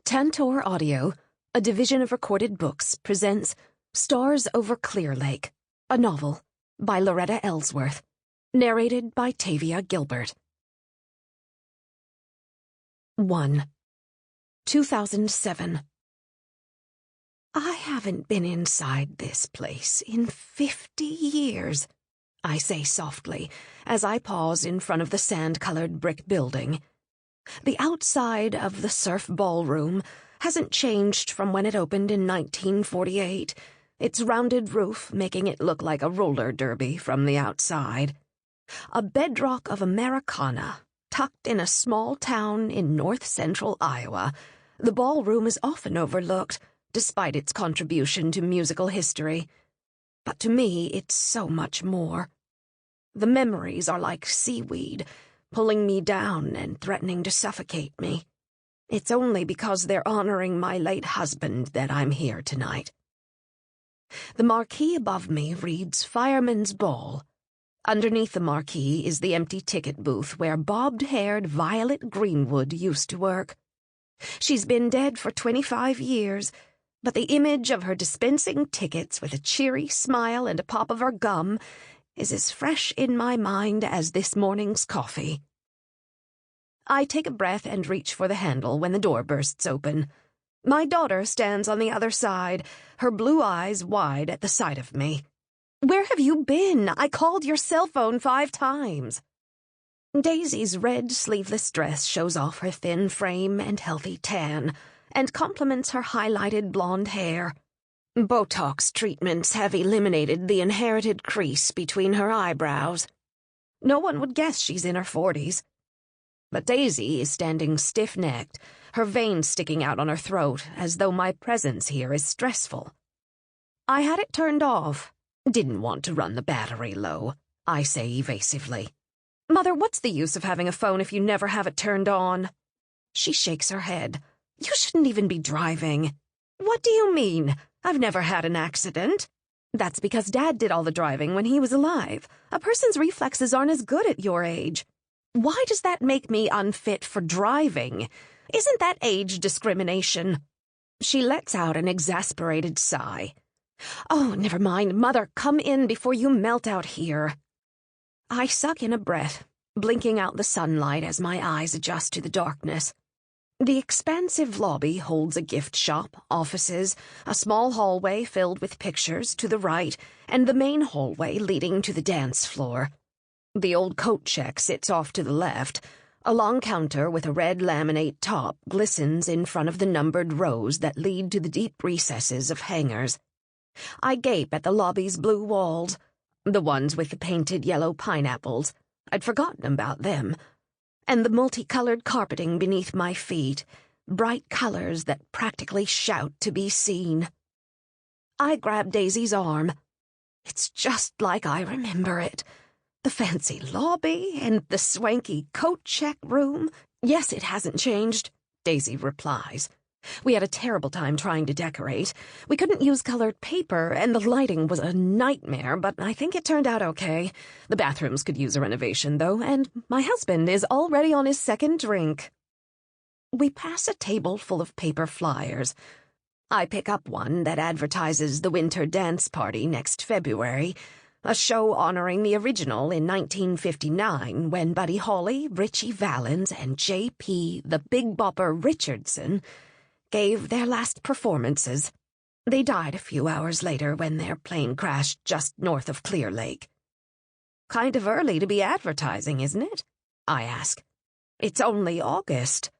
Tantor Audio, a division of Recorded Books, presents Stars Over Clear Lake, a novel by Loretta Ellsworth, narrated by Tavia, Gilbert. 1. 2007. I haven't been inside this place in 50 years, I say softly, as I pause in front of the sand-colored brick building. The outside of the Surf Ballroom hasn't changed from when it opened in 1948, its rounded roof making it look like a roller derby from the outside. A bedrock of Americana, tucked in a small town in north-central Iowa, the ballroom is often overlooked, despite its contribution to musical history. But to me, it's so much more. The memories are like seaweed, pulling me down and threatening to suffocate me. It's only because they're honoring my late husband that I'm here tonight. The marquee above me reads Fireman's Ball. Underneath the marquee is the empty ticket booth where bobbed-haired Violet Greenwood used to work. She's been dead for 25 years, but the image of her dispensing tickets with a cheery smile and a pop of her gum is as fresh in my mind as this morning's coffee. I take a breath and reach for the handle when the door bursts open. My daughter stands on the other side, her blue eyes wide at the sight of me. "Where have you been? I called your cell phone 5 times. Daisy's red sleeveless dress shows off her thin frame and healthy tan, and complements her highlighted blonde hair. Botox treatments have eliminated the inherited crease between her eyebrows. No one would guess she's in her 40s. But Daisy is standing stiff-necked, her veins sticking out on her throat, as though my presence here is stressful. I had it turned off. Didn't want to run the battery low, I say evasively. "Mother, what's the use of having a phone if you never have it turned on?" She shakes her head. "You shouldn't even be driving." "What do you mean? I've never had an accident." "That's because Dad did all the driving when he was alive. A person's reflexes aren't as good at your age." "Why does that make me unfit for driving? Isn't that age discrimination?" She lets out an exasperated sigh. "Oh, never mind. Mother, come in before you melt out here." I suck in a breath, blinking out the sunlight as my eyes adjust to the darkness. The expansive lobby holds a gift shop, offices, a small hallway filled with pictures to the right, and the main hallway leading to the dance floor. The old coat check sits off to the left. A long counter with a red laminate top glistens in front of the numbered rows that lead to the deep recesses of hangars. I gape at the lobby's blue walls, the ones with the painted yellow pineapples. I'd forgotten about them. And the multicolored carpeting beneath my feet, bright colors that practically shout to be seen. I grab Daisy's arm. It's just like I remember it. The fancy lobby and the swanky coat check room. "Yes, it hasn't changed," Daisy replies. "We had a terrible time trying to decorate. We couldn't use colored paper, and the lighting was a nightmare, but I think it turned out okay. The bathrooms could use a renovation, though, and my husband is already on his second drink." We pass a table full of paper flyers. I pick up one that advertises the winter dance party next February, a show honoring the original in 1959 when Buddy Holly, Richie Valens, and J.P. the Big Bopper Richardson gave their last performances. They died a few hours later when their plane crashed just north of Clear Lake. "Kind of early to be advertising, isn't it?" I ask. "It's only August."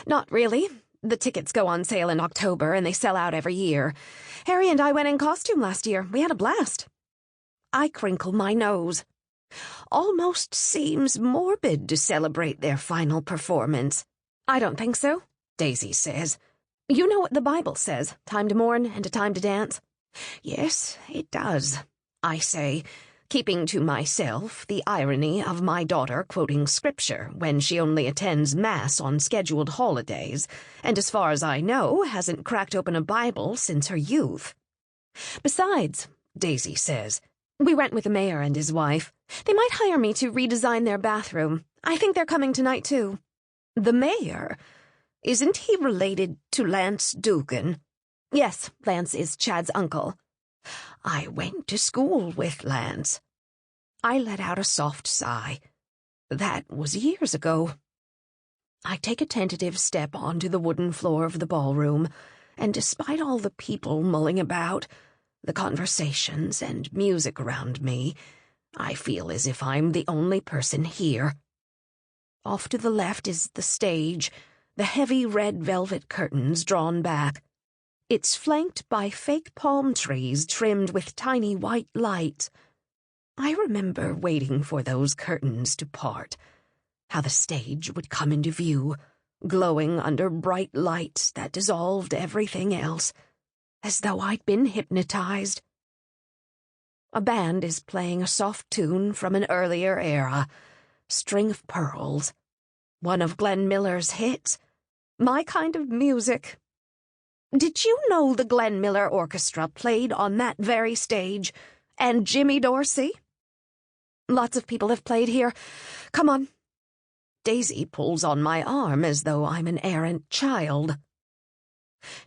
"Not really. The tickets go on sale in October and they sell out every year. Harry and I went in costume last year. We had a blast." I crinkle my nose. "Almost seems morbid to celebrate their final performance." "I don't think so," Daisy says. "You know what the Bible says, time to mourn and a time to dance." "Yes, it does," I say, keeping to myself the irony of my daughter quoting scripture when she only attends Mass on scheduled holidays, and as far as I know, hasn't cracked open a Bible since her youth. "Besides," Daisy says, "we went with the mayor and his wife. They might hire me to redesign their bathroom. I think they're coming tonight, too." "The mayor? Isn't he related to Lance Dugan? Yes, Lance is Chad's uncle. I went to school with Lance. I let out a soft sigh. That was years ago. I take a tentative step onto the wooden floor of the ballroom, and despite all the people mulling about, the conversations and music around me, I feel as if I'm the only person here. Off to the left is the stage, the heavy red velvet curtains drawn back. It's flanked by fake palm trees trimmed with tiny white lights. I remember waiting for those curtains to part, how the stage would come into view, glowing under bright lights that dissolved everything else, as though I'd been hypnotized. A band is playing a soft tune from an earlier era, String of Pearls, one of Glenn Miller's hits, my kind of music. Did you know the Glenn Miller Orchestra played on that very stage, and Jimmy Dorsey? Lots of people have played here. Come on. Daisy pulls on my arm as though I'm an errant child.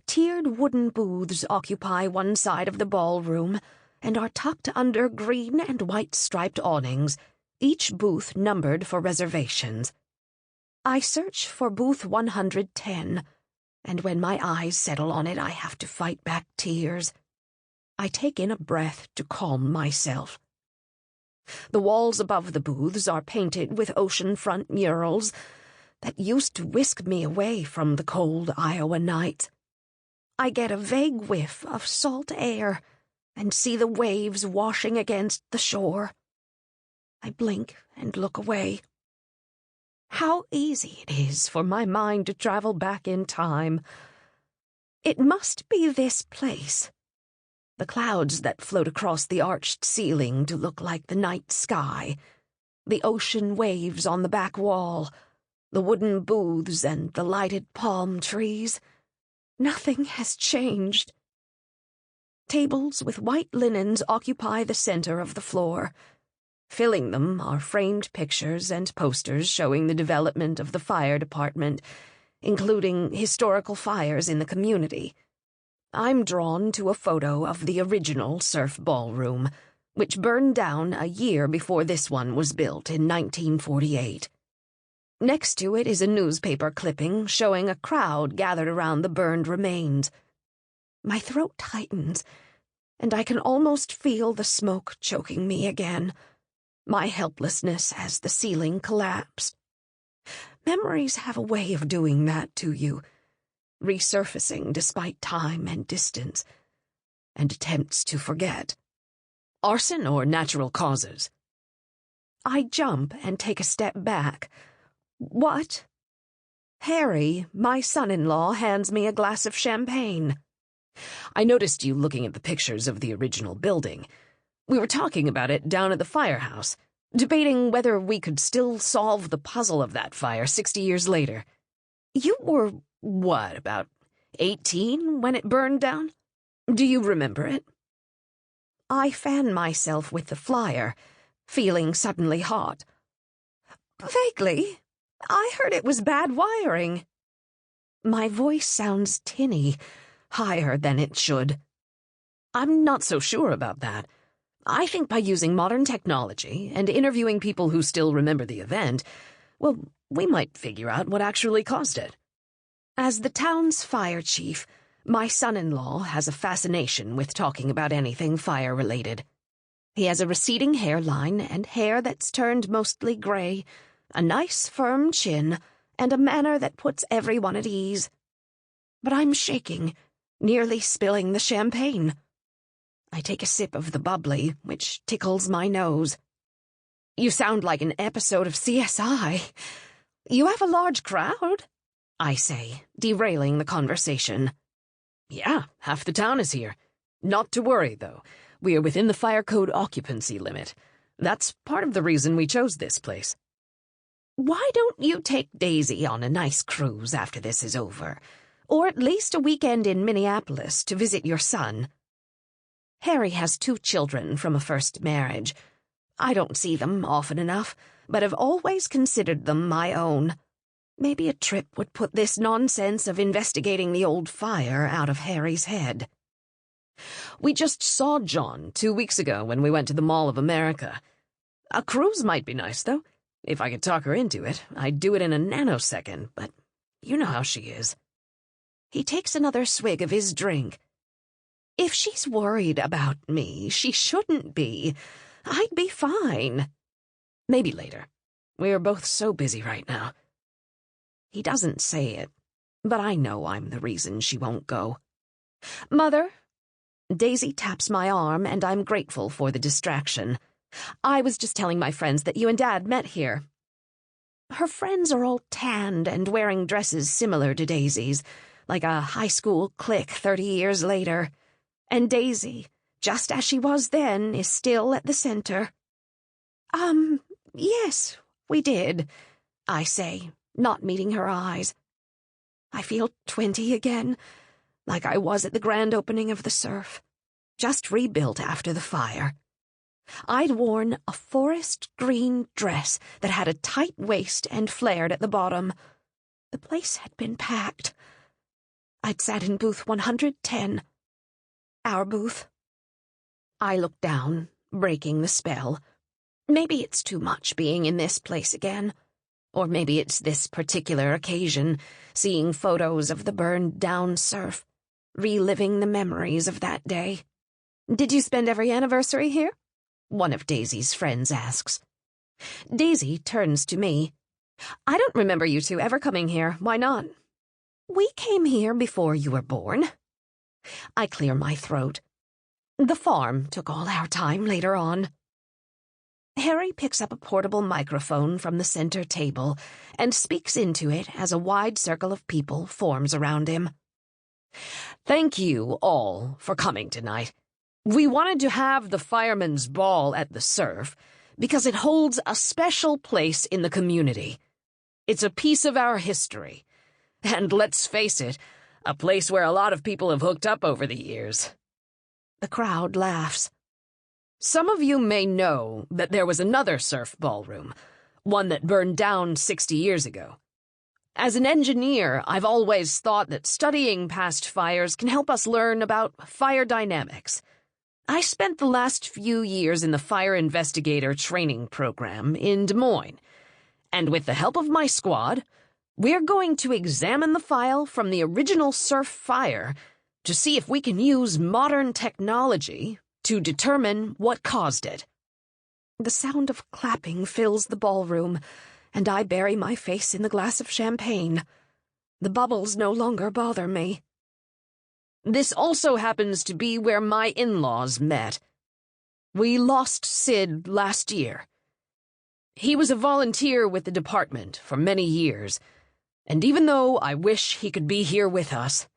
Tiered wooden booths occupy one side of the ballroom and are tucked under green and white striped awnings, each booth numbered for reservations. I search for booth 110, and when my eyes settle on it, I have to fight back tears. I take in a breath to calm myself. The walls above the booths are painted with oceanfront murals that used to whisk me away from the cold Iowa night. I get a vague whiff of salt air and see the waves washing against the shore. I blink and look away. How easy it is for my mind to travel back in time. It must be this place. The clouds that float across the arched ceiling to look like the night sky, the ocean waves on the back wall, the wooden booths and the lighted palm trees. Nothing has changed. Tables with white linens occupy the center of the floor. Filling them are framed pictures and posters showing the development of the fire department, including historical fires in the community. I'm drawn to a photo of the original Surf Ballroom, which burned down a year before this one was built in 1948. Next to it is a newspaper clipping showing a crowd gathered around the burned remains. My throat tightens, and I can almost feel the smoke choking me again, my helplessness as the ceiling collapsed. Memories have a way of doing that to you, resurfacing despite time and distance, and attempts to forget. Arson or natural causes? I jump and take a step back. What? Harry, my son-in-law, hands me a glass of champagne. I noticed you looking at the pictures of the original building. We were talking about it down at the firehouse, debating whether we could still solve the puzzle of that fire 60 years later. You were, what, about 18 when it burned down? Do you remember it? I fan myself with the flyer, feeling suddenly hot. Vaguely. I heard it was bad wiring. My voice sounds tinny, higher than it should. I'm not so sure about that. I think by using modern technology and interviewing people who still remember the event, well, we might figure out what actually caused it. As the town's fire chief, my son-in-law has a fascination with talking about anything fire-related. He has a receding hairline and hair that's turned mostly gray, a nice firm chin, and a manner that puts everyone at ease. But I'm shaking, nearly spilling the champagne. I take a sip of the bubbly, which tickles my nose. You sound like an episode of CSI. You have a large crowd, I say, derailing the conversation. Yeah, half the town is here. Not to worry, though. We are within the fire code occupancy limit. That's part of the reason we chose this place. Why don't you take Daisy on a nice cruise after this is over? Or at least a weekend in Minneapolis to visit your son? Harry has 2 children from a first marriage. I don't see them often enough, but have always considered them my own. Maybe a trip would put this nonsense of investigating the old fire out of Harry's head. We just saw John 2 weeks ago when we went to the Mall of America. A cruise might be nice, though. If I could talk her into it, I'd do it in a nanosecond, but you know how she is. He takes another swig of his drink. If she's worried about me, she shouldn't be. I'd be fine. Maybe later. We're both so busy right now. He doesn't say it, but I know I'm the reason she won't go. Mother? Daisy taps my arm, and I'm grateful for the distraction. I was just telling my friends that you and Dad met here. Her friends are all tanned and wearing dresses similar to Daisy's, like a high school clique 30 years later. And Daisy, just as she was then, is still at the center. Yes, we did, I say, not meeting her eyes. I feel 20 again, like I was at the grand opening of the Surf, just rebuilt after the fire. I'd worn a forest green dress that had a tight waist and flared at the bottom. The place had been packed. I'd sat in booth 110. Our booth. I looked down, breaking the spell. Maybe it's too much being in this place again. Or maybe it's this particular occasion, seeing photos of the burned-down Surf, reliving the memories of that day. Did you spend every anniversary here? One of Daisy's friends asks. Daisy turns to me. I don't remember you two ever coming here. Why not? We came here before you were born. I clear my throat. The farm took all our time later on. Harry picks up a portable microphone from the center table and speaks into it as a wide circle of people forms around him. Thank you all for coming tonight. We wanted to have the Firemen's Ball at the Surf because it holds a special place in the community. It's a piece of our history. And let's face it, a place where a lot of people have hooked up over the years. The crowd laughs. Some of you may know that there was another Surf Ballroom, one that burned down 60 years ago. As an engineer, I've always thought that studying past fires can help us learn about fire dynamics. I spent the last few years in the fire investigator training program in Des Moines, and with the help of my squad, we're going to examine the file from the original Surf fire to see if we can use modern technology to determine what caused it. The sound of clapping fills the ballroom, and I bury my face in the glass of champagne. The bubbles no longer bother me. This also happens to be where my in-laws met. We lost Sid last year. He was a volunteer with the department for many years, and even though I wish he could be here with us,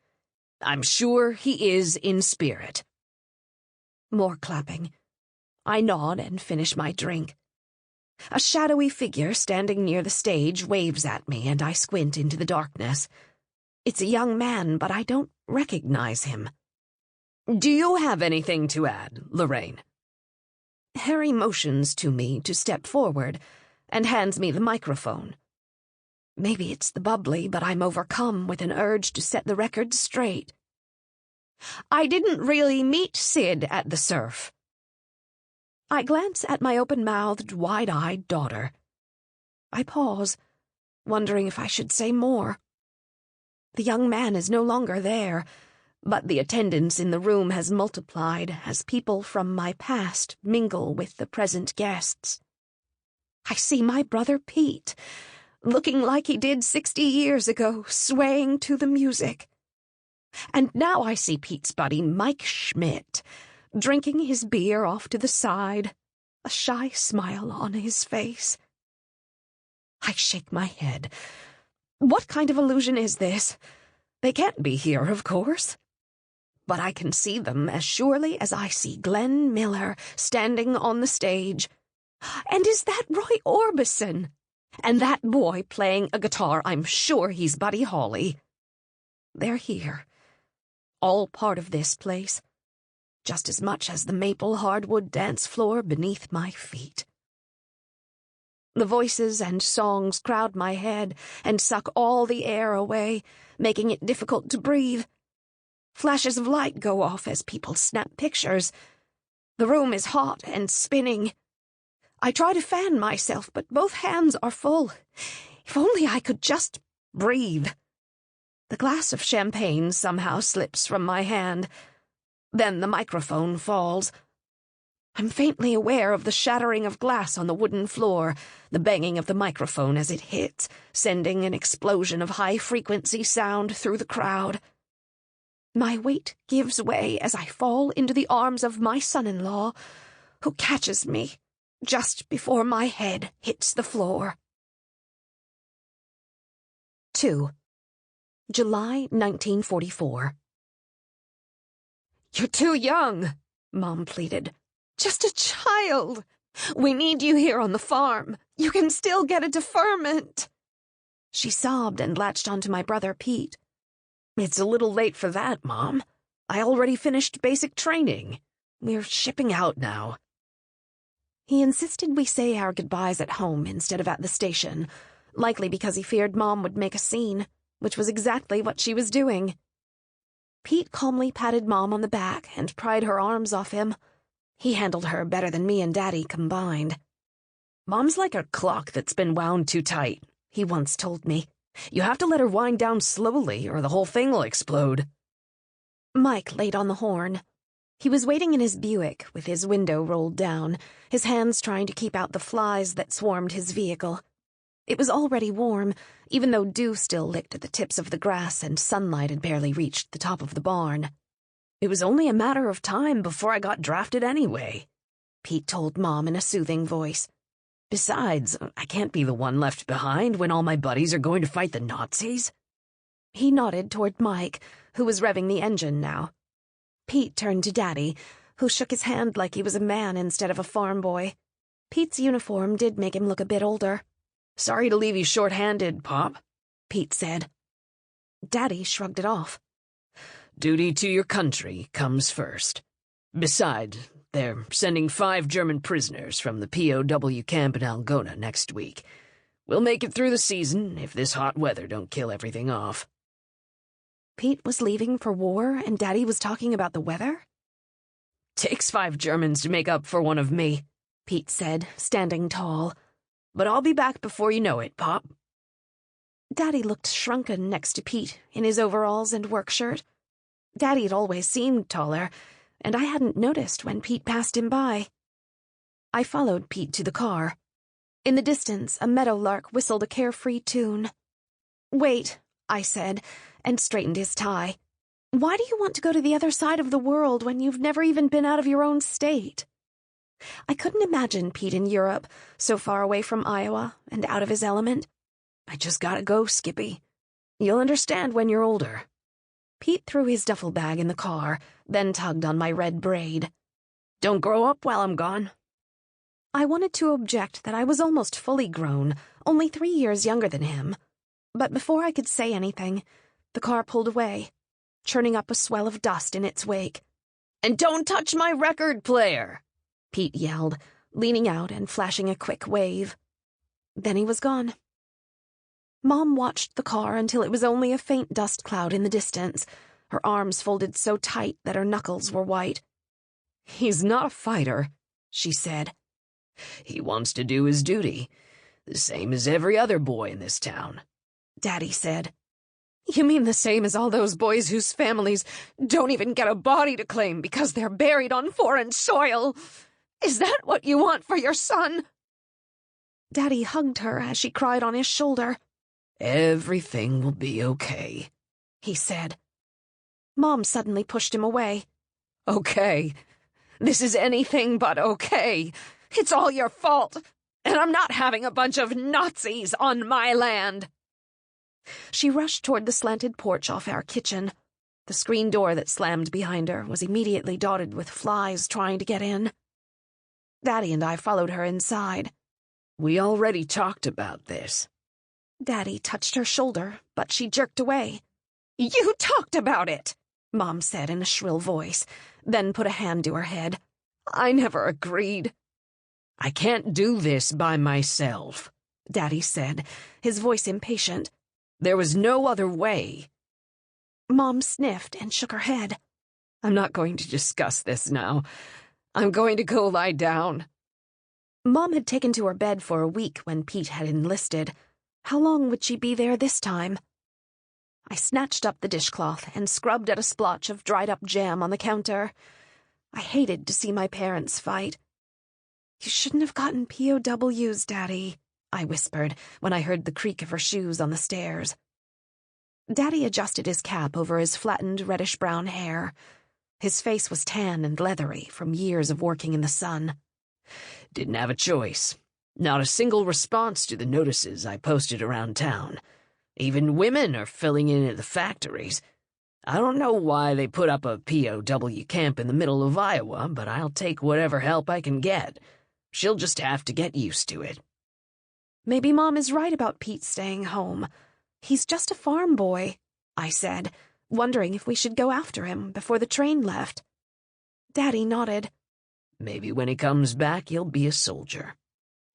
I'm sure he is in spirit. More clapping. I nod and finish my drink. A shadowy figure standing near the stage waves at me, and I squint into the darkness. It's a young man, but I don't recognize him. Do you have anything to add, Lorraine? Harry motions to me to step forward and hands me the microphone. Maybe it's the bubbly, but I'm overcome with an urge to set the record straight. I didn't really meet Sid at the Surf. I glance at my open-mouthed, wide-eyed daughter. I pause, wondering if I should say more. The young man is no longer there, but the attendance in the room has multiplied as people from my past mingle with the present guests. I see my brother Pete, looking like he did 60 years ago, swaying to the music. And now I see Pete's buddy Mike Schmidt, drinking his beer off to the side, a shy smile on his face. I shake my head. What kind of illusion is this? They can't be here, of course. But I can see them as surely as I see Glenn Miller standing on the stage. And is that Roy Orbison? And that boy playing a guitar, I'm sure he's Buddy Holly. They're here. All part of this place. Just as much as the maple hardwood dance floor beneath my feet. The voices and songs crowd my head and suck all the air away, making it difficult to breathe. Flashes of light go off as people snap pictures. The room is hot and spinning. I try to fan myself, but both hands are full. If only I could just breathe. The glass of champagne somehow slips from my hand. Then the microphone falls. I'm faintly aware of the shattering of glass on the wooden floor, the banging of the microphone as it hits, sending an explosion of high-frequency sound through the crowd. My weight gives way as I fall into the arms of my son-in-law, who catches me just before my head hits the floor. 2. July 1944. "You're too young," Mom pleaded. "Just a child. We need you here on the farm. You can still get a deferment." She sobbed and latched onto my brother Pete. "It's a little late for that, Mom. I already finished basic training. We're shipping out now." He insisted we say our goodbyes at home instead of at the station, likely because he feared Mom would make a scene, which was exactly what she was doing. Pete calmly patted Mom on the back and pried her arms off him. He handled her better than me and Daddy combined. "Mom's like a clock that's been wound too tight," he once told me. "You have to let her wind down slowly or the whole thing will explode." Mike laid on the horn. He was waiting in his Buick with his window rolled down, his hands trying to keep out the flies that swarmed his vehicle. It was already warm, even though dew still licked at the tips of the grass and sunlight had barely reached the top of the barn. "It was only a matter of time before I got drafted anyway," Pete told Mom in a soothing voice. "Besides, I can't be the one left behind when all my buddies are going to fight the Nazis." He nodded toward Mike, who was revving the engine now. Pete turned to Daddy, who shook his hand like he was a man instead of a farm boy. Pete's uniform did make him look a bit older. "Sorry to leave you short-handed, Pop," Pete said. Daddy shrugged it off. "Duty to your country comes first. Besides, they're sending 5 German prisoners from the POW camp in Algona next week. We'll make it through the season if this hot weather don't kill everything off." Pete was leaving for war and Daddy was talking about the weather? "Takes 5 Germans to make up for one of me," Pete said, standing tall. "But I'll be back before you know it, Pop." Daddy looked shrunken next to Pete in his overalls and work shirt. Daddy had always seemed taller, and I hadn't noticed when Pete passed him by. I followed Pete to the car. In the distance, a meadowlark whistled a carefree tune. "Wait," I said, and straightened his tie. "Why do you want to go to the other side of the world when you've never even been out of your own state?" I couldn't imagine Pete in Europe, so far away from Iowa and out of his element. "I just gotta go, Skippy. You'll understand when you're older." Pete threw his duffel bag in the car, then tugged on my red braid. "Don't grow up while I'm gone." I wanted to object that I was almost fully grown, only 3 years younger than him. But before I could say anything, the car pulled away, churning up a swell of dust in its wake. "And don't touch my record player!" Pete yelled, leaning out and flashing a quick wave. Then he was gone. Mom watched the car until it was only a faint dust cloud in the distance, her arms folded so tight that her knuckles were white. "He's not a fighter," she said. "He wants to do his duty, the same as every other boy in this town," Daddy said. "You mean the same as all those boys whose families don't even get a body to claim because they're buried on foreign soil? Is that what you want for your son?" Daddy hugged her as she cried on his shoulder. "Everything will be okay," he said. Mom suddenly pushed him away. "Okay. This is anything but okay. It's all your fault, and I'm not having a bunch of Nazis on my land." She rushed toward the slanted porch off our kitchen. The screen door that slammed behind her was immediately dotted with flies trying to get in. Daddy and I followed her inside. "We already talked about this." Daddy touched her shoulder, but she jerked away. "You talked about it," Mom said in a shrill voice, then put a hand to her head. "I never agreed." I can't do this by myself, Daddy said, his voice impatient. There was no other way. Mom sniffed and shook her head. I'm not going to discuss this now. I'm going to go lie down. Mom had taken to her bed for a week when Pete had enlisted. How long would she be there this time? I snatched up the dishcloth and scrubbed at a splotch of dried-up jam on the counter. I hated to see my parents fight. You shouldn't have gotten POWs, Daddy, I whispered when I heard the creak of her shoes on the stairs. Daddy adjusted his cap over his flattened reddish-brown hair. His face was tan and leathery from years of working in the sun. Didn't have a choice. Not a single response to the notices I posted around town. Even women are filling in at the factories. I don't know why they put up a POW camp in the middle of Iowa, but I'll take whatever help I can get. She'll just have to get used to it. Maybe Mom is right about Pete staying home. He's just a farm boy, I said, wondering if we should go after him before the train left. Daddy nodded. Maybe when he comes back, he'll be a soldier.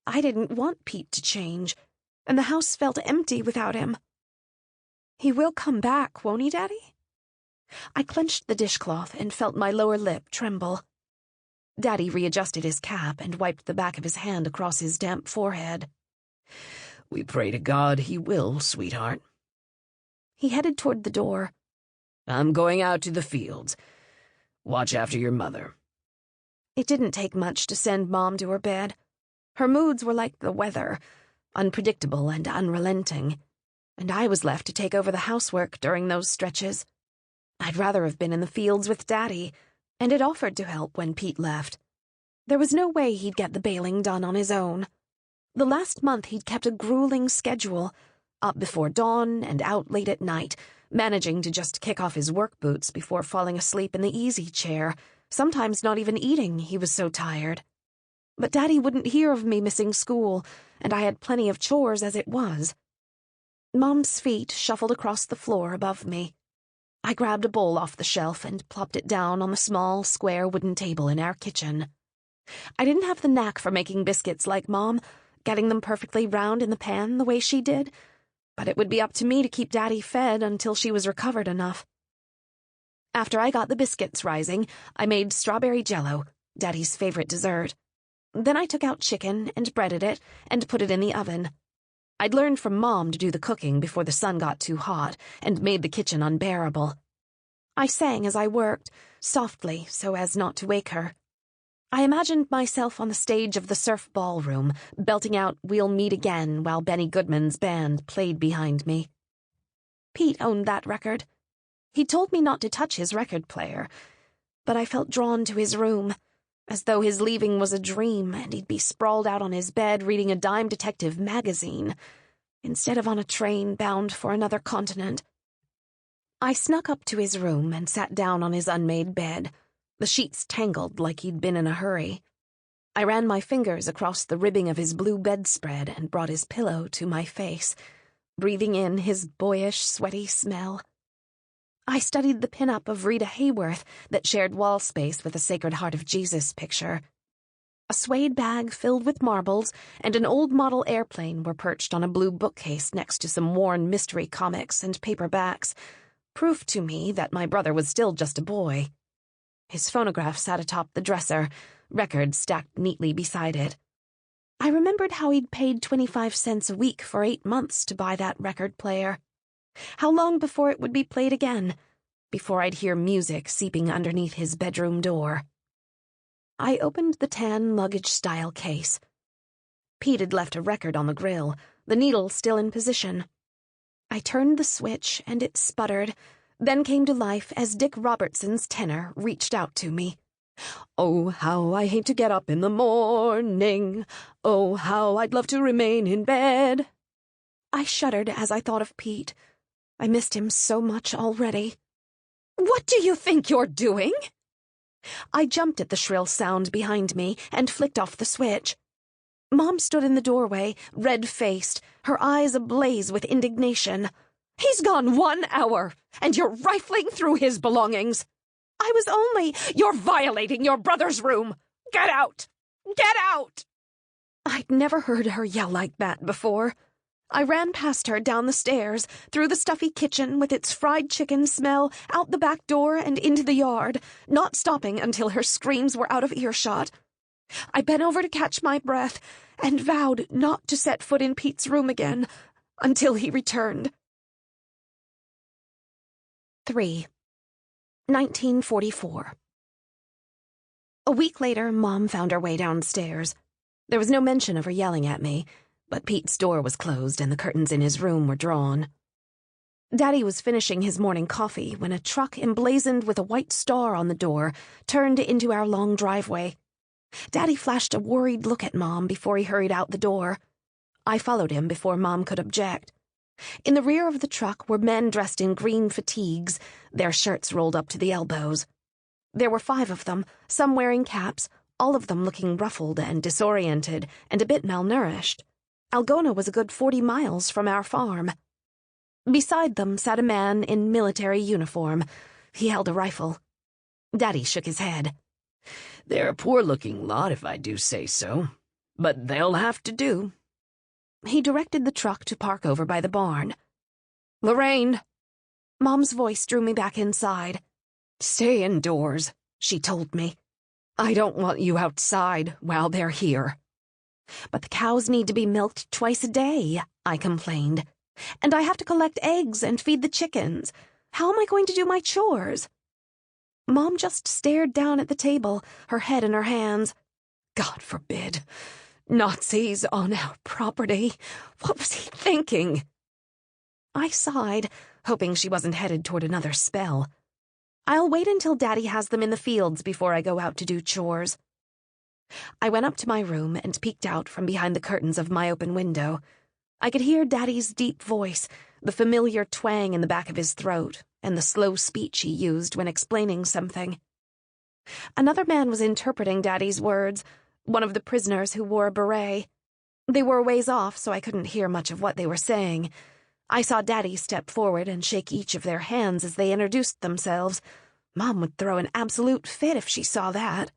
I didn't want Pete to change, and the house felt empty without him. He will come back, won't he, Daddy? I clenched the dishcloth and felt my lower lip tremble. Daddy readjusted his cap and wiped the back of his hand across his damp forehead. We pray to God he will, sweetheart. He headed toward the door. I'm going out to the fields. Watch after your mother. It didn't take much to send Mom to her bed. Her moods were like the weather, unpredictable and unrelenting, and I was left to take over the housework during those stretches. I'd rather have been in the fields with Daddy, and had offered to help when Pete left. There was no way he'd get the baling done on his own. The last month he'd kept a grueling schedule, up before dawn and out late at night, managing to just kick off his work boots before falling asleep in the easy chair, sometimes not even eating, he was so tired. But Daddy wouldn't hear of me missing school, and I had plenty of chores as it was. Mom's feet shuffled across the floor above me. I grabbed a bowl off the shelf and plopped it down on the small, square wooden table in our kitchen. I didn't have the knack for making biscuits like Mom, getting them perfectly round in the pan the way she did, but it would be up to me to keep Daddy fed until she was recovered enough. After I got the biscuits rising, I made strawberry jello, Daddy's favorite dessert. Then I took out chicken and breaded it and put it in the oven. I'd learned from Mom to do the cooking before the sun got too hot and made the kitchen unbearable. I sang as I worked, softly so as not to wake her. I imagined myself on the stage of the Surf Ballroom, belting out We'll Meet Again while Benny Goodman's band played behind me. Pete owned that record. He told me not to touch his record player, but I felt drawn to his room, as though his leaving was a dream and he'd be sprawled out on his bed reading a dime detective magazine, instead of on a train bound for another continent. I snuck up to his room and sat down on his unmade bed, the sheets tangled like he'd been in a hurry. I ran my fingers across the ribbing of his blue bedspread and brought his pillow to my face, breathing in his boyish, sweaty smell. I studied the pin-up of Rita Hayworth that shared wall space with a Sacred Heart of Jesus picture. A suede bag filled with marbles and an old model airplane were perched on a blue bookcase next to some worn mystery comics and paperbacks, proof to me that my brother was still just a boy. His phonograph sat atop the dresser, records stacked neatly beside it. I remembered how he'd paid 25 cents a week for 8 months to buy that record player. How long before it would be played again, before I'd hear music seeping underneath his bedroom door. I opened the tan luggage-style case. Pete had left a record on the grill, the needle still in position. I turned the switch and it sputtered, then came to life as Dick Robertson's tenor reached out to me. Oh, how I hate to get up in the morning. Oh, how I'd love to remain in bed. I shuddered as I thought of Pete. I missed him so much already. What do you think you're doing? I jumped at the shrill sound behind me and flicked off the switch. Mom stood in the doorway, red-faced, her eyes ablaze with indignation. He's gone 1 hour, and you're rifling through his belongings. You're violating your brother's room. Get out! Get out! I'd never heard her yell like that before. I ran past her down the stairs, through the stuffy kitchen with its fried chicken smell, out the back door and into the yard, not stopping until her screams were out of earshot. I bent over to catch my breath and vowed not to set foot in Pete's room again until he returned. 3. 1944. A week later, Mom found her way downstairs. There was no mention of her yelling at me, but Pete's door was closed and the curtains in his room were drawn. Daddy was finishing his morning coffee when a truck emblazoned with a white star on the door turned into our long driveway. Daddy flashed a worried look at Mom before he hurried out the door. I followed him before Mom could object. In the rear of the truck were men dressed in green fatigues, their shirts rolled up to the elbows. There were 5 of them, some wearing caps, all of them looking ruffled and disoriented and a bit malnourished. Algona was a good 40 miles from our farm. Beside them sat a man in military uniform. He held a rifle. Daddy shook his head. They're a poor-looking lot, if I do say so. But they'll have to do. He directed the truck to park over by the barn. "Lorraine!" Mom's voice drew me back inside. "Stay indoors," she told me. "I don't want you outside while they're here." "But the cows need to be milked twice a day," I complained. "And I have to collect eggs and feed the chickens. How am I going to do my chores?" Mom just stared down at the table, her head in her hands. "God forbid. Nazis on our property. What was he thinking?" I sighed, hoping she wasn't headed toward another spell. I'll wait until Daddy has them in the fields before I go out to do chores. I went up to my room and peeked out from behind the curtains of my open window. I could hear Daddy's deep voice, the familiar twang in the back of his throat, and the slow speech he used when explaining something. Another man was interpreting Daddy's words, one of the prisoners who wore a beret. They were a ways off, so I couldn't hear much of what they were saying. I saw Daddy step forward and shake each of their hands as they introduced themselves. Mom would throw an absolute fit if she saw that.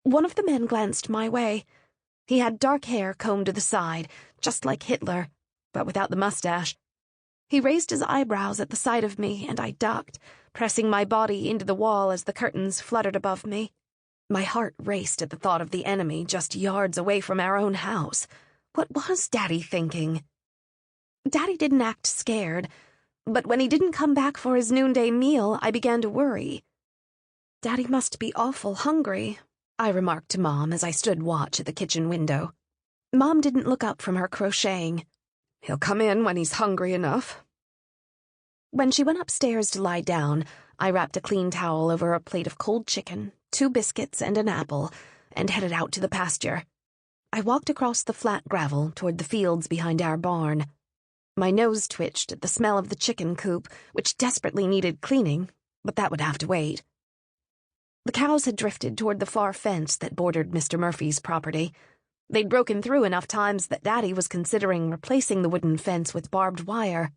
One of the men glanced my way. He had dark hair combed to the side, just like Hitler, but without the mustache. He raised his eyebrows at the sight of me, and I ducked, pressing my body into the wall as the curtains fluttered above me. My heart raced at the thought of the enemy just yards away from our own house. What was Daddy thinking? Daddy didn't act scared, but when he didn't come back for his noonday meal, I began to worry. "Daddy must be awful hungry," I remarked to Mom as I stood watch at the kitchen window. Mom didn't look up from her crocheting. "He'll come in when he's hungry enough." When she went upstairs to lie down, I wrapped a clean towel over a plate of cold chicken, 2 biscuits and an apple, and headed out to the pasture. I walked across the flat gravel toward the fields behind our barn. My nose twitched at the smell of the chicken coop, which desperately needed cleaning, but that would have to wait. The cows had drifted toward the far fence that bordered Mr. Murphy's property. They'd broken through enough times that Daddy was considering replacing the wooden fence with barbed wire.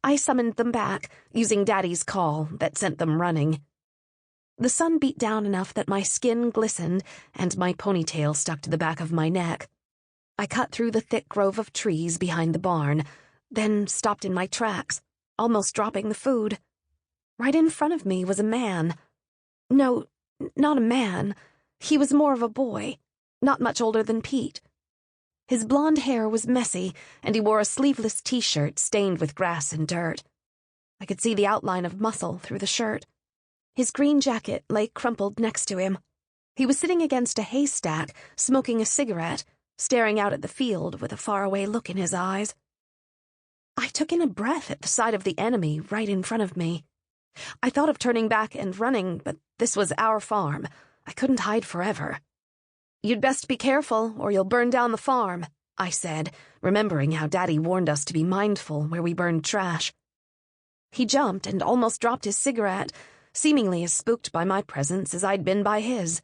I summoned them back, using Daddy's call that sent them running. The sun beat down enough that my skin glistened and my ponytail stuck to the back of my neck. I cut through the thick grove of trees behind the barn, then stopped in my tracks, almost dropping the food. Right in front of me was a man. No, not a man. He was more of a boy, not much older than Pete. His blonde hair was messy, and he wore a sleeveless t-shirt stained with grass and dirt. I could see the outline of muscle through the shirt. His green jacket lay crumpled next to him. He was sitting against a haystack, smoking a cigarette, staring out at the field with a faraway look in his eyes. I took in a breath at the sight of the enemy right in front of me. I thought of turning back and running, but this was our farm. I couldn't hide forever. "You'd best be careful, or you'll burn down the farm," I said, remembering how Daddy warned us to be mindful where we burned trash. He jumped and almost dropped his cigarette, seemingly as spooked by my presence as I'd been by his.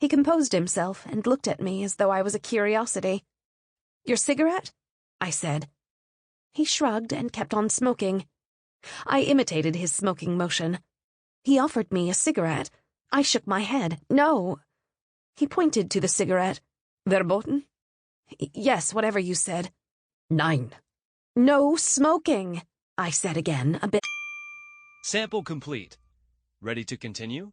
He composed himself and looked at me as though I was a curiosity. "Your cigarette?" I said. He shrugged and kept on smoking. I imitated his smoking motion. He offered me a cigarette. I shook my head. "No." He pointed to the cigarette. Verboten? Yes, whatever you said. Nein. No smoking, I said again, a bit. Sample complete. Ready to continue?